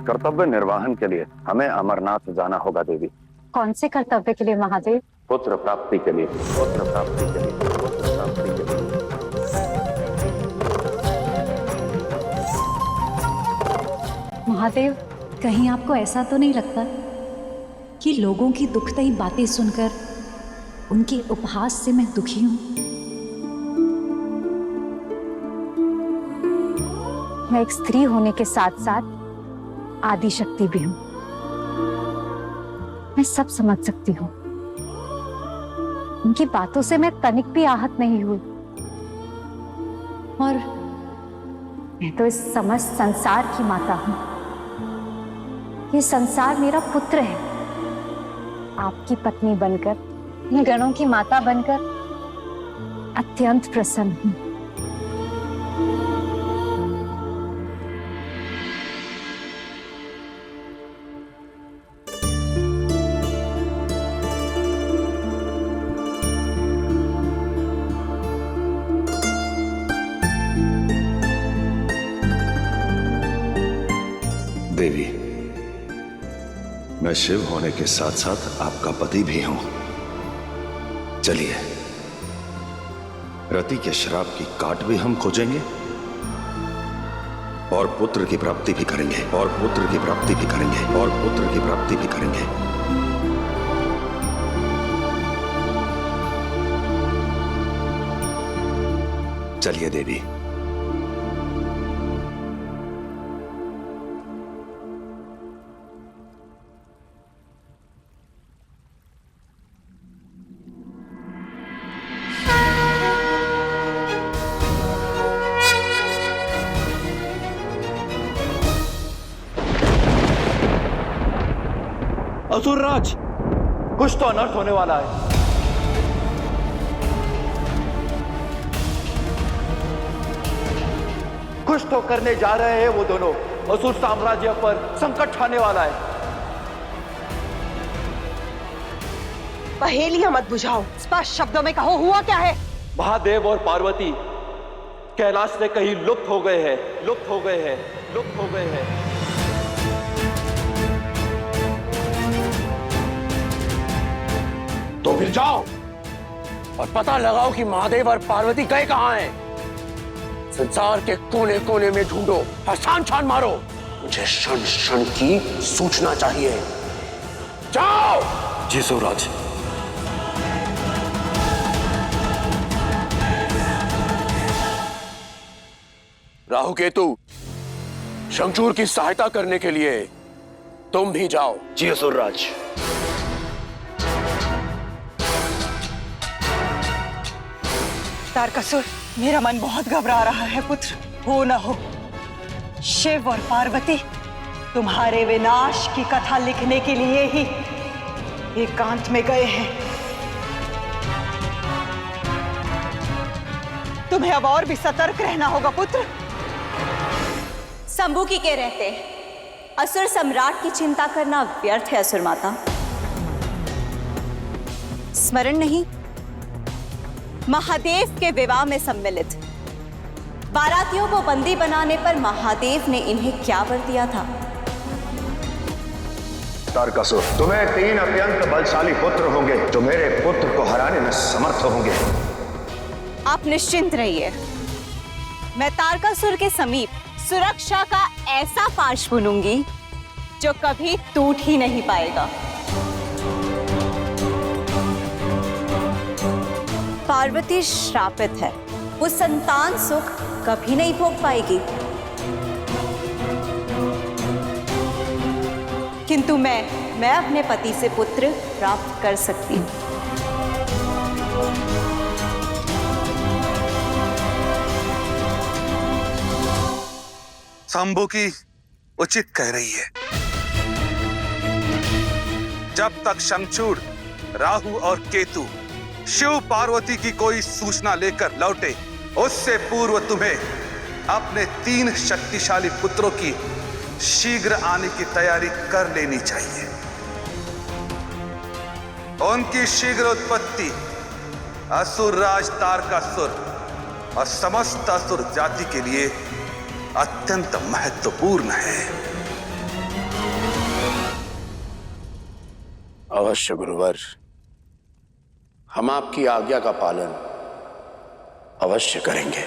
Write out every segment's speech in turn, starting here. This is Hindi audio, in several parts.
कर्तव्य निर्वहन के लिए हमें अमरनाथ जाना होगा देवी। कौन से कर्तव्य के लिए महादेव? पुत्र प्राप्ति के लिए, पुत्र प्राप्ति के लिए, पुत्र प्राप्ति के लिए। महादेव, कहीं आपको ऐसा तो नहीं लगता कि लोगों की दुखदायी बातें सुनकर उनके उपहास से मैं दुखी हूं? मैं एक स्त्री होने के साथ साथ आदि शक्ति भी हूं। मैं सब समझ सकती हूँ। उनकी बातों से मैं तनिक भी आहत नहीं हुई। और मैं तो इस समस्त संसार की माता हूं। ये संसार मेरा पुत्र है। आपकी पत्नी बनकर, इन गणों की माता बनकर अत्यंत प्रसन्न हूं। देवी, मैं शिव होने के साथ साथ आपका पति भी हूं। चलिए, रति के श्राप की काट भी हम खोजेंगे और पुत्र की प्राप्ति भी करेंगे, और पुत्र की प्राप्ति भी करेंगे, और पुत्र की प्राप्ति भी करेंगे। चलिए देवी। असुरराज, कुछ तो अनर्थ होने वाला है। कुछ तो करने जा रहे हैं वो दोनों। असुर साम्राज्य पर संकट आने वाला है। पहेलियां मत बुझाओ, स्पष्ट शब्दों में कहो, हुआ क्या है? महादेव और पार्वती कैलाश से कहीं लुप्त हो गए हैं, लुप्त हो गए हैं, लुप्त हो गए हैं। तो फिर जाओ और पता लगाओ कि महादेव और पार्वती गए कहां हैं। संसार के कोने कोने में ढूंढो और छान छान मारो। मुझे क्षण क्षण की सूचना चाहिए। जाओ। जी सुराज। राहु केतु, शंखचूड़ की सहायता करने के लिए तुम भी जाओ। जी असुरराज। तारकासुर, मेरा मन बहुत घबरा रहा है पुत्र। हो न हो शिव और पार्वती तुम्हारे विनाश की कथा लिखने के लिए ही एकांत में गए हैं। तुम्हें अब और भी सतर्क रहना होगा पुत्र। शंभू की के रहते असुर सम्राट की चिंता करना व्यर्थ है असुर माता। स्मरण नहीं, महादेव के विवाह में सम्मिलित बारातियों को बंदी बनाने पर महादेव ने इन्हें क्या वर दिया था? तारकासुर, तुम्हें 3 अत्यंत बलशाली पुत्र होंगे जो मेरे पुत्र को हराने में समर्थ होंगे। आप निश्चिंत रहिए, मैं तारकासुर के समीप सुरक्षा का ऐसा पाश बुनूंगी जो कभी टूट ही नहीं पाएगा। पार्वती श्रापित है, वो संतान सुख कभी नहीं भोग पाएगी। किंतु मैं अपने पति से पुत्र प्राप्त कर सकती हूँ। शंभू की उचित कह रही है। जब तक शंखचूड़, राहु और केतु शिव पार्वती की कोई सूचना लेकर लौटे, उससे पूर्व तुम्हें अपने 3 शक्तिशाली पुत्रों की शीघ्र आने की तैयारी कर लेनी चाहिए। उनकी शीघ्र उत्पत्ति असुर राज तारकासुर और समस्त असुर जाति के लिए अत्यंत महत्वपूर्ण है। अवश्य गुरुवर, हम आपकी आज्ञा का पालन अवश्य करेंगे।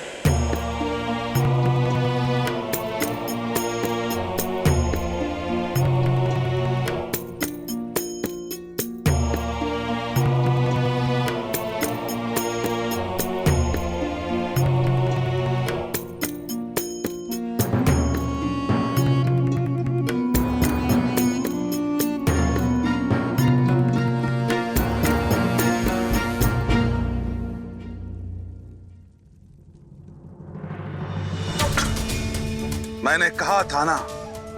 मैंने कहा था ना,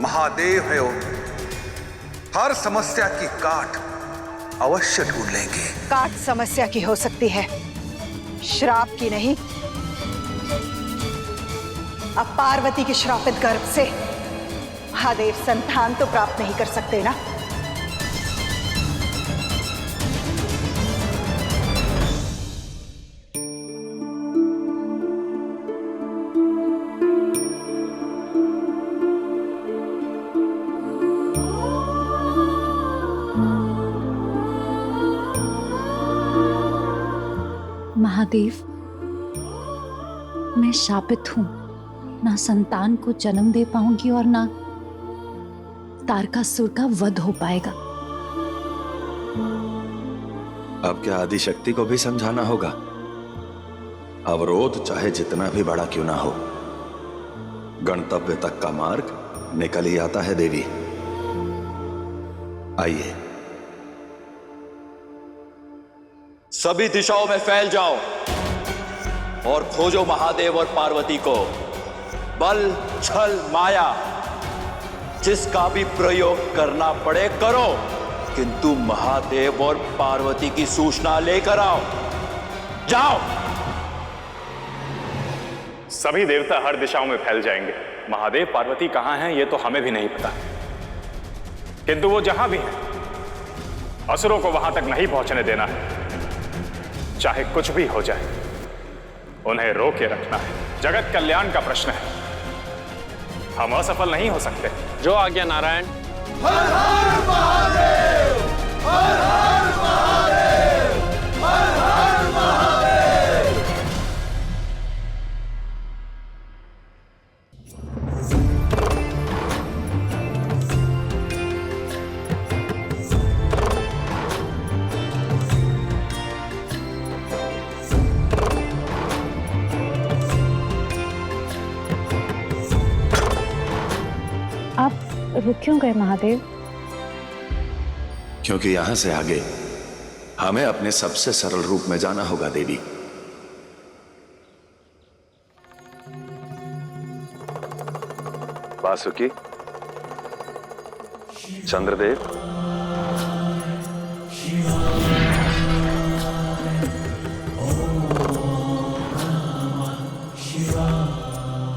महादेव है वो, हर समस्या की काट अवश्य ढूंढ लेंगे। काट समस्या की हो सकती है, श्राप की नहीं। अब पार्वती के श्रापित गर्भ से महादेव संतान तो प्राप्त नहीं कर सकते ना। महादेव, मैं शापित हूं, ना संतान को जन्म दे पाऊंगी और ना तारकासुर का वध हो पाएगा। अब क्या आदिशक्ति को भी समझाना होगा? अवरोध चाहे जितना भी बड़ा क्यों ना हो, गंतव्य तक का मार्ग निकल ही आता है देवी। आइए, सभी दिशाओं में फैल जाओ और खोजो महादेव और पार्वती को। बल, छल, माया जिसका भी प्रयोग करना पड़े करो, किंतु महादेव और पार्वती की सूचना लेकर आओ। जाओ। सभी देवता हर दिशाओं में फैल जाएंगे। महादेव पार्वती कहां हैं ये तो हमें भी नहीं पता, किंतु वो जहां भी हैं, असुरों को वहां तक नहीं पहुंचने देना है। चाहे कुछ भी हो जाए, उन्हें रोके रखना है। जगत कल्याण का प्रश्न है, हम असफल नहीं हो सकते। जो आज्ञा नारायण। हर हर महादेव, हर हर महादेव, हर हर महादेव। रुक क्यों गए महादेव? क्योंकि यहां से आगे हमें अपने सबसे सरल रूप में जाना होगा देवी। वासुकी, चंद्रदेव,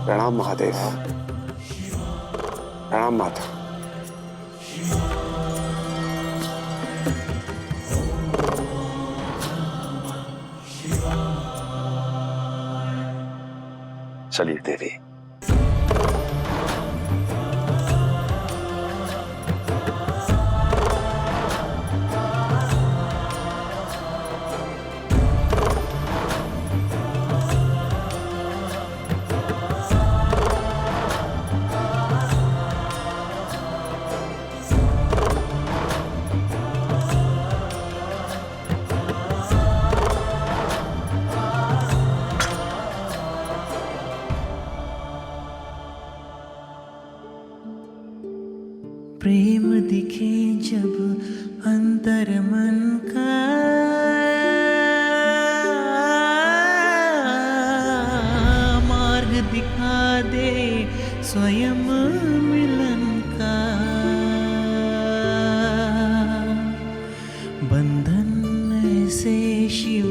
प्रणाम महादेव। प्रणाम माता। चलिए देवी। प्रेम दिखे जब अंतर मन का, मार्ग दिखा दे स्वयं मिलन का। बंधन ऐसे शिव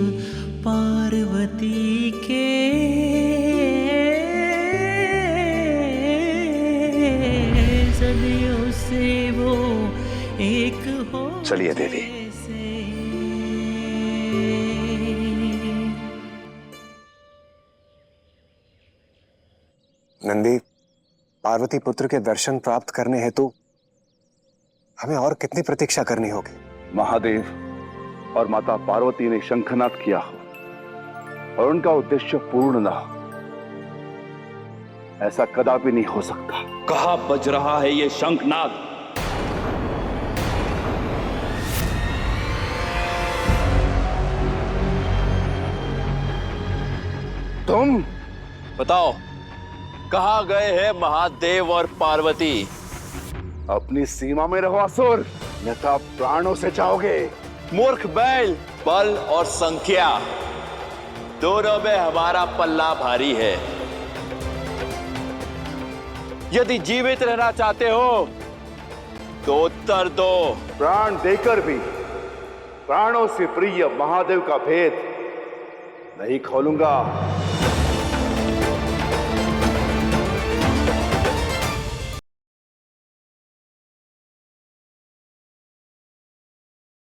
पार्वती के, सदियों से वो एक हो। चलिए देवी। नंदी, पार्वती पुत्र के दर्शन प्राप्त करने हेतु हमें और कितनी प्रतीक्षा करनी होगी? महादेव और माता पार्वती ने शंखनाद किया हो और उनका उद्देश्य पूर्ण न हो, ऐसा कदापि नहीं हो सकता। कहाँ बज रहा है ये शंखनाद? तुम बताओ, कहाँ गए हैं महादेव और पार्वती? अपनी सीमा में रहो असुर, अन्यथा प्राणों से जाओगे। मूर्ख बैल, बल और संख्या दोनों में हमारा पल्ला भारी है। यदि जीवित रहना चाहते हो तो उत्तर दो। प्राण देकर भी प्राणों से प्रिय महादेव का भेद नहीं खोलूंगा।